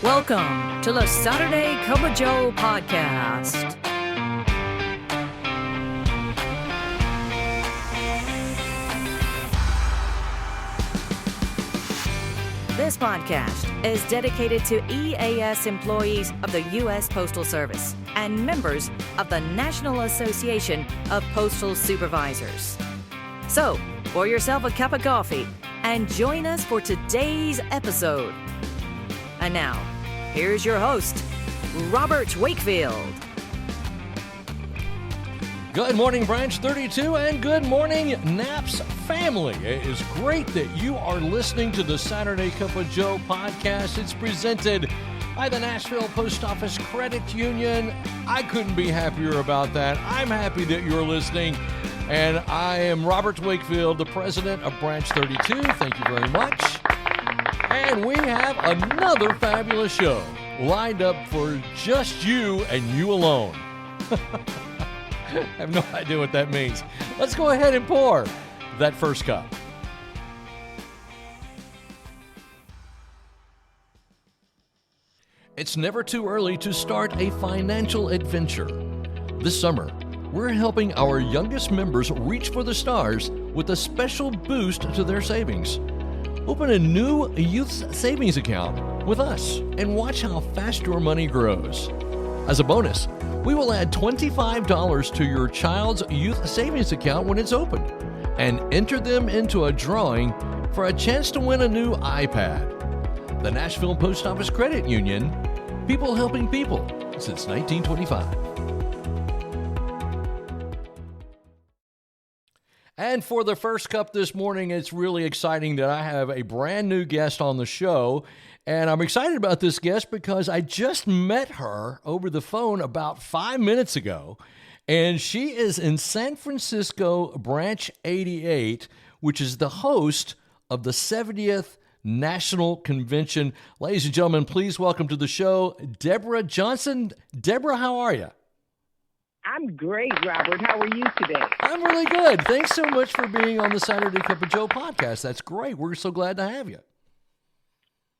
Welcome to the Saturday Cup of Joe podcast. This podcast is dedicated to EAS employees of the U.S. Postal Service and members of the National Association of Postal Supervisors. So, pour yourself a cup of coffee and join us for today's episode. And now, here's your host, Robert Wakefield. Good morning, Branch 32, and good morning, Naps family. It is great that you are listening to the Saturday Cup of Joe podcast. It's presented by the Nashville Post Office Credit Union. I couldn't be happier about that. I'm happy that you're listening, and I am Robert Wakefield, the president of Branch 32. Thank you very much. And we have another fabulous show lined up for just you and you alone. I have no idea what that means. Let's go ahead and pour that first cup. It's never too early to start a financial adventure. This summer, we're helping our youngest members reach for the stars with a special boost to their savings. Open a new youth savings account with us and watch how fast your money grows. As a bonus, we will add $25 to your child's youth savings account when it's opened and enter them into a drawing for a chance to win a new iPad. The Nashville Post Office Credit Union, people helping people since 1925. And for the first cup this morning, it's really exciting that I have a brand new guest on the show. And I'm excited about this guest because I just met her over the phone about 5 minutes ago. And she is in San Francisco, Branch 88, which is the host of the 70th National Convention. Ladies and gentlemen, please welcome to the show, Deborah Johnson. Deborah, how are you? I'm great, Robert. How are you today? I'm really good. Thanks so much for being on the Saturday Cup of Joe podcast. That's great. We're so glad to have you.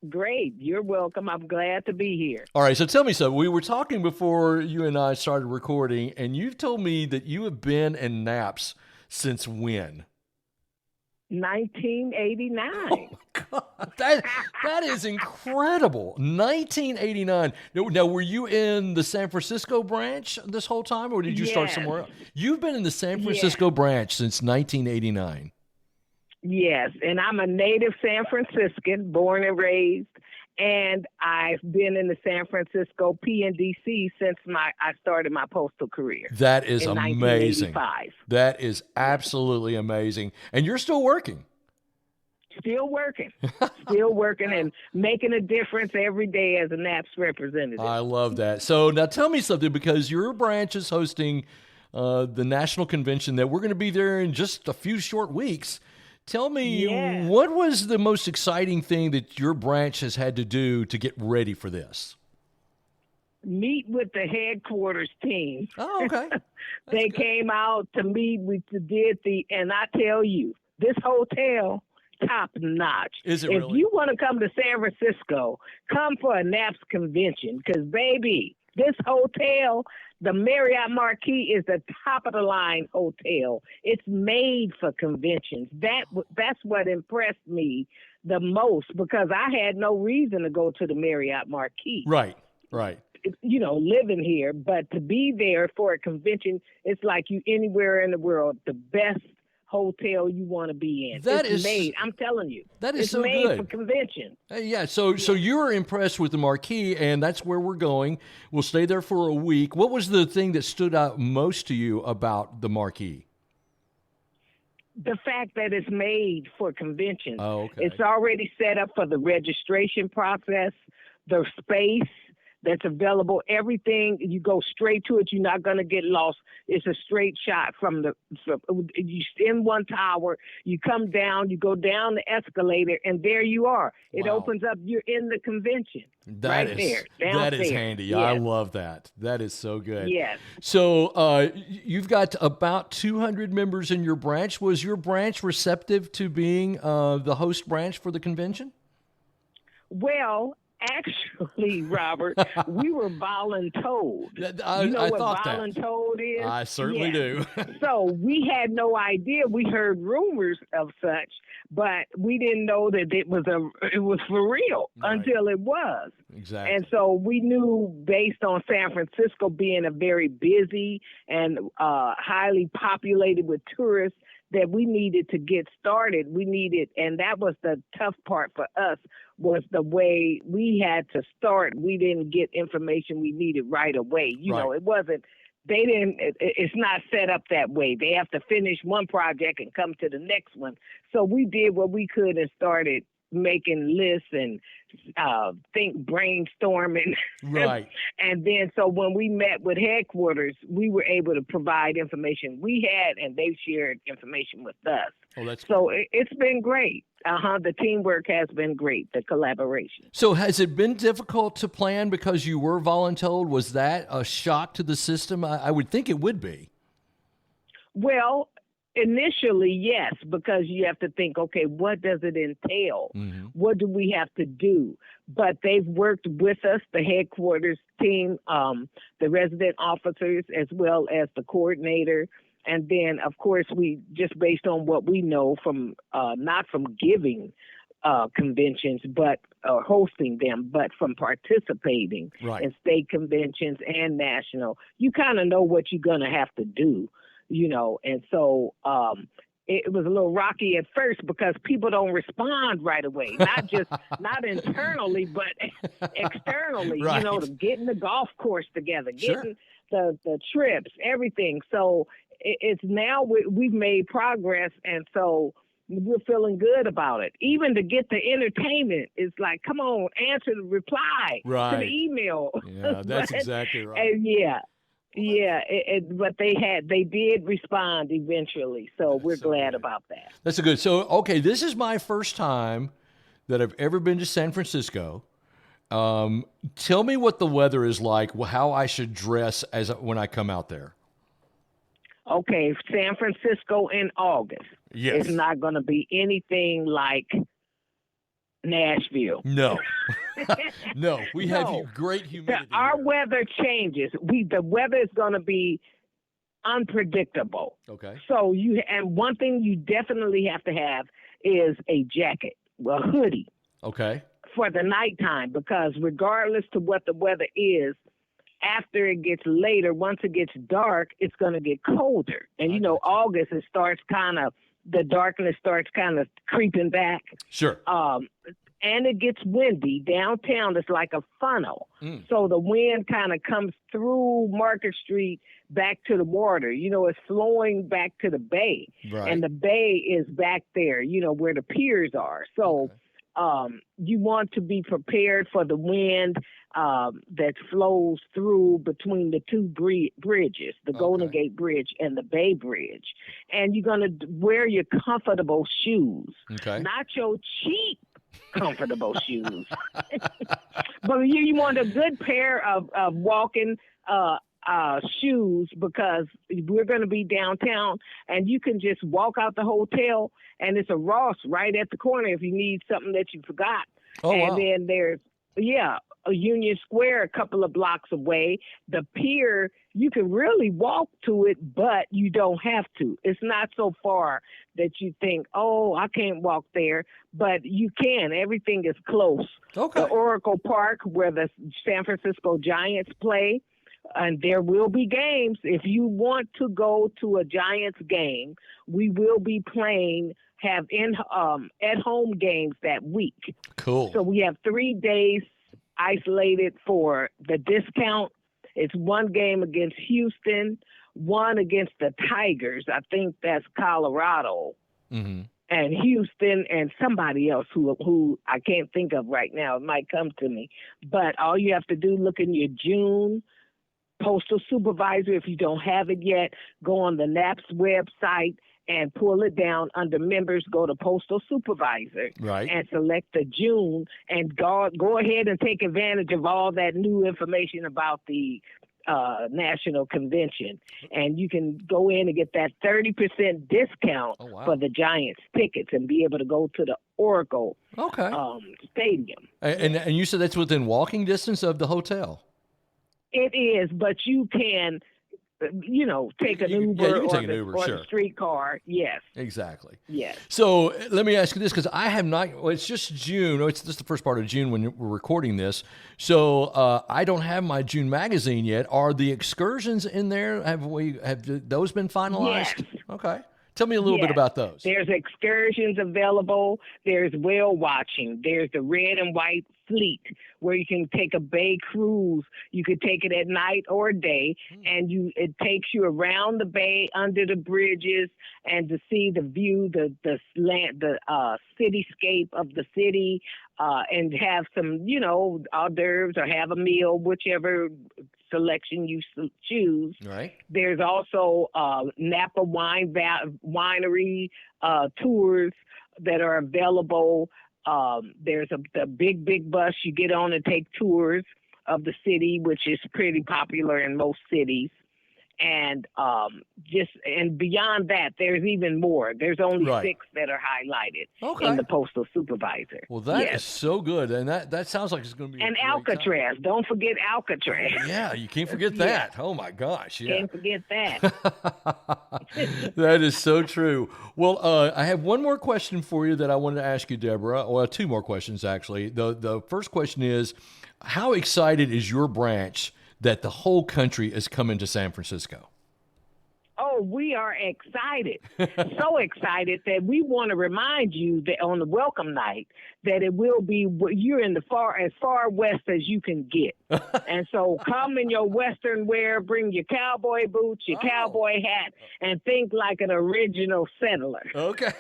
Great. You're welcome. I'm glad to be here. All right. So tell me something. We were talking before you and I started recording, and you've told me that you have been in Naps since when? 1989. Oh, my God. That is incredible. 1989. Now, were you in the San Francisco branch this whole time, or did you start somewhere else? You've been in the San Francisco branch since 1989. Yes, and I'm a native San Franciscan, born and raised, and I've been in the San Francisco PNDC since I started my postal career. That is amazing. 1985. That is absolutely amazing. And you're still working. Still working and making a difference every day as a NAPS representative. I love that. So now tell me something, because your branch is hosting the National Convention that we're going to be there in just a few short weeks. Tell me, what was the most exciting thing that your branch has had to do to get ready for this? Meet with the headquarters team. Oh, okay. They came out to meet. And I tell you, this hotel, top notch. Is it if really? you want to come to San Francisco, come for a NAPS convention, because, baby, this hotel, the Marriott Marquis, is the top of the line hotel. It's made for conventions. That's what impressed me the most, because I had no reason to go to the Marriott Marquis. Right. You know, living here, but to be there for a convention, it's like you anywhere in the world, the best hotel you want to be in. It's made. I'm telling you, that is it's so made good for convention. So you were impressed with the Marquis, and that's where we're going. We'll stay there for a week. What was the thing that stood out most to you about the Marquis? The fact that it's made for conventions. Oh, okay. It's already set up for the registration process, the space that's available, everything. You go straight to it. You're not going to get lost. It's a straight shot you in one tower, you come down, you go down the escalator, and there you are. It opens up. You're in the convention. There, downstairs. That is handy. Yes. I love that. That is so good. Yes. So you've got about 200 members in your branch. Was your branch receptive to being the host branch for the convention? Well, Actually, Robert, we were voluntold. You know I what thought that. voluntold is? I certainly Yes. do. So we had no idea. We heard rumors of such, but we didn't know that it was for real Right. until it was. Exactly. And so we knew, based on San Francisco being a very busy and highly populated with tourists, that we needed to get started. And that was the tough part for us, was the way we had to start. We didn't get information we needed right away. You know, it's not set up that way. They have to finish one project and come to the next one. So we did what we could and started making lists and brainstorming. Right. And then, so when we met with headquarters, we were able to provide information we had, and they shared information with us. Oh, that's so great. It's been great. The teamwork has been great, the collaboration. So has it been difficult to plan because you were voluntold? Was that a shock to the system? I would think it would be. Well, initially, yes, because you have to think, okay, what does it entail? Mm-hmm. What do we have to do? But they've worked with us, the headquarters team, the resident officers, as well as the coordinator. And then, of course, we just based on what we know from not from giving conventions, but hosting them, but from participating in state conventions and national, you kind of know what you're going to have to do, you know. And so it was a little rocky at first because people don't respond right away, not internally, but externally, you know, to getting the golf course together, getting the trips, everything. So it's now we've made progress, and so we're feeling good about it. Even to get the entertainment, it's like, come on, answer the reply to the email. Yeah, that's exactly right. And but they did respond eventually, so we're glad about that. That's good. So, okay, this is my first time that I've ever been to San Francisco. Tell me what the weather is like, how I should dress when I come out there. Okay, San Francisco in August. Yes. It's not going to be anything like Nashville. No. No, we have great humidity. Our weather changes. The weather is going to be unpredictable. Okay. So and one thing you definitely have to have is a jacket, a hoodie. Okay. For the nighttime, because regardless to what the weather is, after it gets later, once it gets dark, it's going to get colder. And, you know, August, the darkness starts kind of creeping back. Sure. And it gets windy. Downtown, it's like a funnel. So the wind kind of comes through Market Street back to the water. You know, it's flowing back to the bay. Right. And the bay is back there, you know, where the piers are. So you want to be prepared for the wind that flows through between the two bridges, the Golden Gate Bridge and the Bay Bridge. And you're going to wear your comfortable shoes, not your cheap comfortable shoes. But you want a good pair of walking shoes, because we're going to be downtown, and you can just walk out the hotel and it's a Ross right at the corner if you need something that you forgot. Then there's a Union Square a couple of blocks away. The pier, you can really walk to it, but you don't have to. It's not so far that you think, oh, I can't walk there, but you can. Everything is close. Okay. The Oracle Park, where the San Francisco Giants play, and there will be games. If you want to go to a Giants game, we will be have at-home games that week. Cool. So we have 3 days isolated for the discount. It's one game against Houston, one against the Tigers. I think that's Colorado. Mm-hmm. And Houston and somebody else who I can't think of right now. It might come to me. But all you have to do, look in your June Postal Supervisor. If you don't have it yet, go on the NAP's website and pull it down under members, go to Postal Supervisor, and select the June, and go ahead and take advantage of all that new information about the national convention, and you can go in and get that 30% discount for the Giants tickets and be able to go to the Oracle Stadium. And you said that's within walking distance of the hotel? It is, but you can, take an Uber or the streetcar. Yes. Exactly. Yes. So let me ask you this, because I have not, it's just June. It's just the first part of June when we're recording this. So I don't have my June magazine yet. Are the excursions in there? Have those been finalized? Yes. Okay. Tell me a little bit about those. There's excursions available. There's whale watching. There's the red and white fleet where you can take a bay cruise. You could take it at night or day, and it takes you around the bay, under the bridges, and to see the view, the cityscape of the city, and have some, hors d'oeuvres or have a meal, whichever selection you choose. Right. There's also Napa winery tours that are available. There's the big bus you get on to take tours of the city, which is pretty popular in most cities. And and beyond that, there's even more. There's only 6 that are highlighted in the Postal Supervisor. Well, that is so good, and that sounds like it's going to be. And Alcatraz, don't forget Alcatraz. Yeah, you can't forget that. Oh my gosh, yeah. Can't forget that. That is so true. Well, I have one more question for you that I wanted to ask you, Deborah. Well, 2 more questions actually. The first question is, how excited is your branch that the whole country is coming to San Francisco? Oh, we are excited. So excited that we want to remind you that on the welcome night that it will be, you're in as far west as you can get. And so come in your Western wear, bring your cowboy boots, your cowboy hat, and think like an original settler. Okay.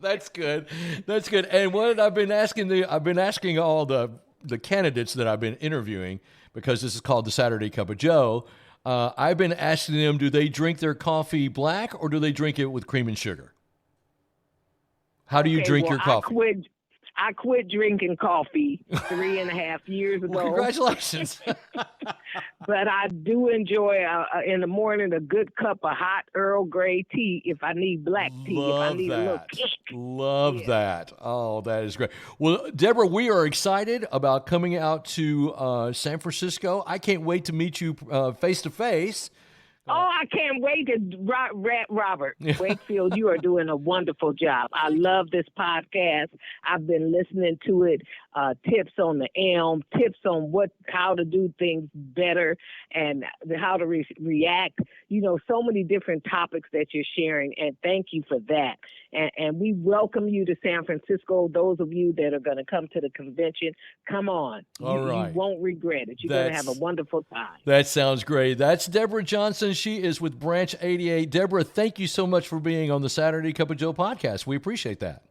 That's good. That's good. And what I've been asking all the candidates that I've been interviewing, because this is called the Saturday Cup of Joe, I've been asking them, do they drink their coffee black or do they drink it with cream and sugar? How do you drink your coffee? I quit drinking coffee 3.5 years ago. Well, congratulations. But I do enjoy, in the morning, a good cup of hot Earl Grey tea if I need black tea. Love if I need that. a little kick. Love that. Oh, that is great. Well, Deborah, we are excited about coming out to San Francisco. I can't wait to meet you face to face. Oh, I can't wait to, Robert Wakefield, you are doing a wonderful job. I love this podcast. I've been listening to it, tips on the elm, tips on how to do things better and how to react. So many different topics that you're sharing, and thank you for that. And we welcome you to San Francisco. Those of you that are going to come to the convention, come on. All right. You won't regret it. You're going to have a wonderful time. That sounds great. That's Deborah Johnson. She is with Branch 88. Deborah, thank you so much for being on the Saturday Cup of Joe podcast. We appreciate that.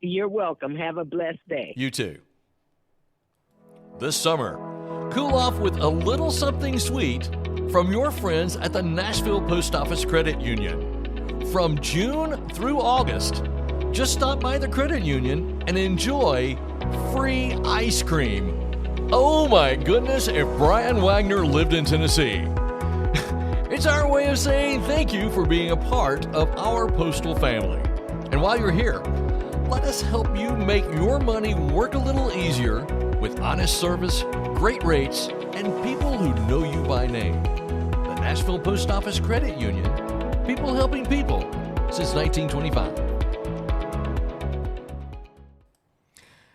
You're welcome. Have a blessed day. You too. This summer, cool off with a little something sweet from your friends at the Nashville Post Office Credit Union. From June through August, just stop by the credit union and enjoy free ice cream. Oh my goodness, if Brian Wagner lived in Tennessee. It's our way of saying thank you for being a part of our postal family. And while you're here, let us help you make your money work a little easier with honest service, great rates, and people who know you by name. The Nashville Post Office Credit Union, people helping people since 1925.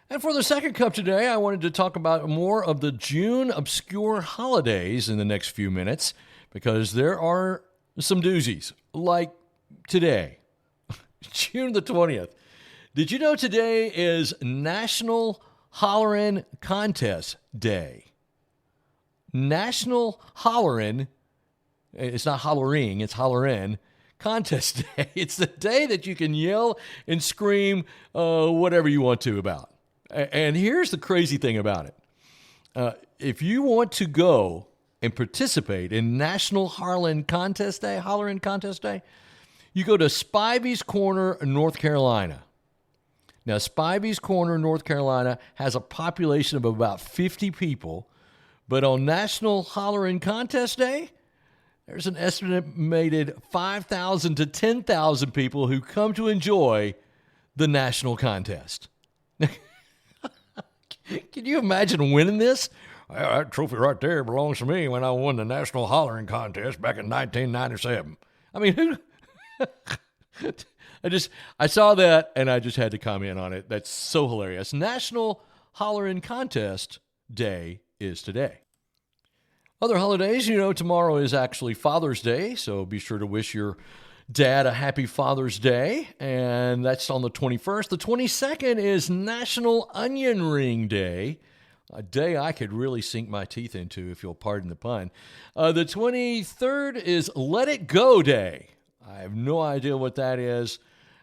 And for the second cup today, I wanted to talk about more of the June obscure holidays in the next few minutes, because there are some doozies, like today, June the 20th. Did you know today is National Hollerin' Contest Day? National Hollerin', it's not hollering, it's hollerin' Contest Day. It's the day that you can yell and scream whatever you want to about. And here's the crazy thing about it. If you want to go and participate in National Hollerin' Contest Day, you go to Spivey's Corner, North Carolina. Now, Spivey's Corner, North Carolina has a population of about 50 people, But on National Hollering Contest Day, there's an estimated 5,000 to 10,000 people who come to enjoy the national contest. Can you imagine winning this? That trophy right there belongs to me when I won the National Hollering Contest back in 1997. I mean, who? I saw that and I just had to comment on it. That's so hilarious. National Hollering Contest Day is today. Other holidays, tomorrow is actually Father's Day, so be sure to wish your dad a happy Father's Day, and that's on the 21st. The 22nd is National Onion Ring Day, a day I could really sink my teeth into, if you'll pardon the pun. The 23rd is Let It Go Day. I have no idea what that is.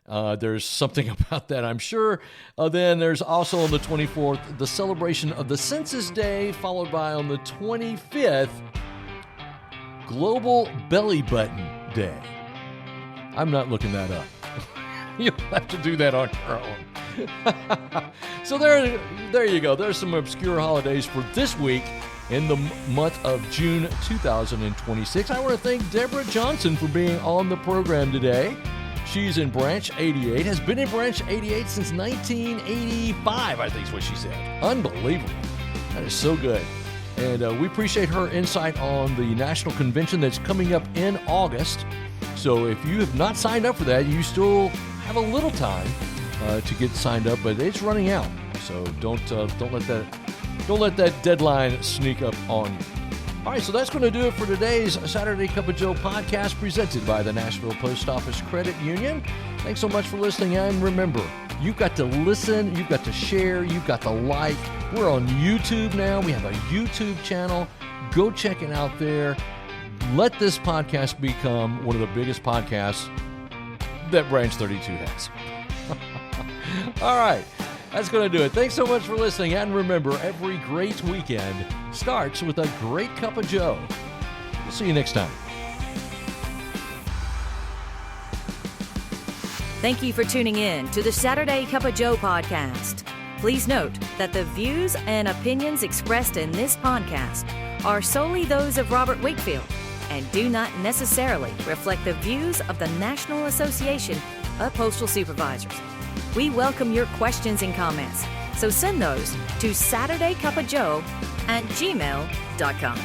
There's something about that, I'm sure. Then there's also on the 24th, the celebration of the Census Day, followed by on the 25th, Global Belly Button Day. I'm not looking that up. You'll have to do that on your own. So there you go. There's some obscure holidays for this week in the month of June 2026. I want to thank Deborah Johnson for being on the program today. She's in Branch 88, has been in Branch 88 since 1985, I think is what she said. Unbelievable. That is so good. And we appreciate her insight on the national convention that's coming up in August. So if you have not signed up for that, you still have a little time to get signed up, but it's running out. So don't let that deadline sneak up on you. All right, so that's going to do it for today's Saturday Cup of Joe podcast presented by the Nashville Post Office Credit Union. Thanks so much for listening, and remember, you've got to listen, you've got to share, you've got to like. We're on YouTube now. We have a YouTube channel. Go check it out there. Let this podcast become one of the biggest podcasts that Branch 32 has. All right, that's going to do it. Thanks so much for listening. And remember, every great weekend starts with a great cup of Joe. We'll see you next time. Thank you for tuning in to the Saturday Cup of Joe podcast. Please note that the views and opinions expressed in this podcast are solely those of Robert Wakefield and do not necessarily reflect the views of the National Association of Postal Supervisors. We welcome your questions and comments, so send those to SaturdayCupOfJoe@gmail.com.